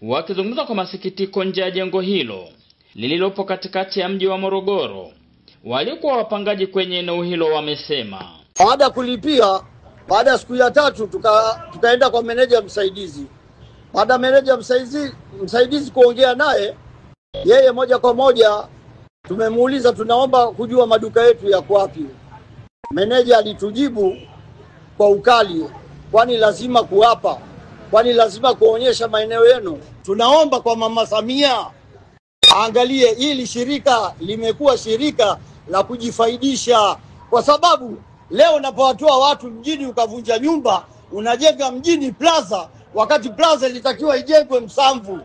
Wakizungumza kwa masikitiko nje ya jengo hilo lililopo katikati ya mji wa Morogoro, walikuwa wapangaji kwenye eneo hilo wamesema baada kulipia, baada ya siku ya 3 tukaenda kwa meneja msaidizi. Baada meneja msaidizi kuongea naye, yeye moja kwa moja tumemuuliza tunaomba kujua maduka yetu yako wapi. Meneja alitujibu kwa ukali, kwani lazima kuapa, kwani lazima kuonyesha maeneo yenu. Tunaomba kwa Mama Samia angalie hili shirika limekuwa shirika la kujifaidisha, kwa sababu leo unapowatoa watu mjini ukavunja nyumba, unajenga mjini plaza, wakati plaza ilitakiwa ijengwe Msamvu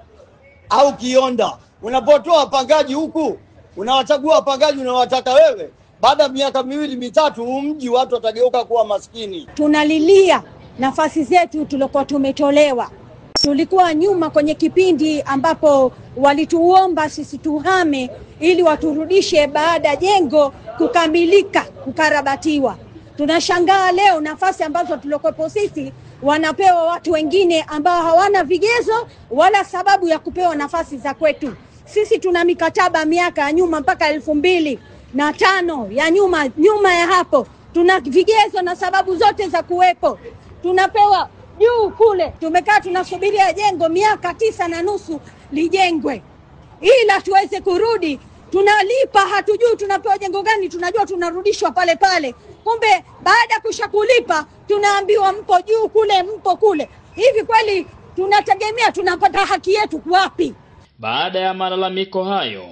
au Kionda. Unapotoa wapangaji huku, unawachagua wapangaji unawataka wewe, baada ya miaka 2-3 mji watu watageuka kuwa maskini. Tunalilia nafasi zetu tulikuwa tumetolewa. Tulikuwa nyuma kwenye kipindi ambapo walituomba sisi tuhame ili waturudishe baada ya jengo kukamilika, kukarabatiwa. Tunashangaa leo nafasi ambazo tulikopo sisi wanapewa watu wengine ambao hawana vigezo wala sababu ya kupewa nafasi za kwetu. Sisi tuna mikataba miaka ya nyuma mpaka 2005 ya nyuma ya hapo. Tuna vigezo na sababu zote za kuwepo. Tunapewa juu kule. Tumekaa tunasubiria jengo miaka 9.5 lijengwe, ila tuweze kurudi. Tunalipa, hatujui tunapewa jengo gani, tunajua tunarudishwa pale pale. Kumbe baada kushakulipa tunaambiwa mpo juu kule, mpo kule. Hivi kweli tunategemea tunapata haki yetu wapi? Baada ya malalamiko hayo,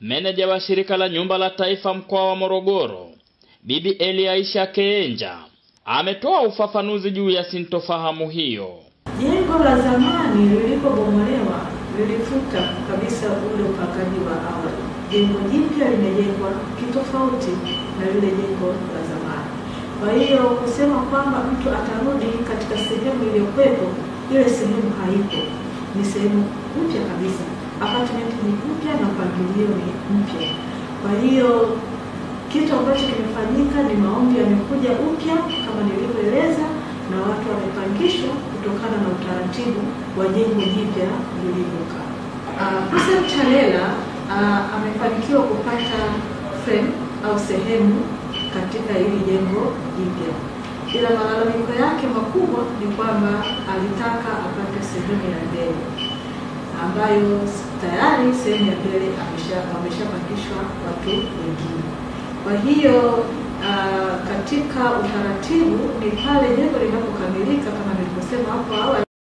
meneja wa shirika la nyumba la taifa mkoa wa Morogoro, Bibi Eliaisha Keenja, ametoa ufafanuzi juu ya sintofahamu hiyo. Jengo la zamani lilipobomolewa lilifuta kabisa ule upangaji wa awali. Jengo jipya limejengwa kitofauti na lile jengo la zamani. Kwa hiyo kusema kwamba mtu atarudi katika sehemu iliyokuwepo, ile sehemu haipo. Ni sehemu mpya kabisa. Apartment ni mpya na mpangilio ni mpya. Kwa hiyo kitu ambacho kimefanyika ni maombi yamekuja upya kama nilivyoeleza, na watu wamepangishwa kutokana na utaratibu wa jengo jipya lilivyokaa. Hussein Chalela amefanikiwa kupata frame au sehemu katika hili jengo jipya. Ila malalamiko yake makubwa ni kwamba alitaka apate sehemu ya mbele, ambayo tayari sehemu ya mbele ameshapangishwa watu wengine. Kwa hiyo katika utaratibu ni pale jengo linapokamilika, kama nilivyosema hapo awali,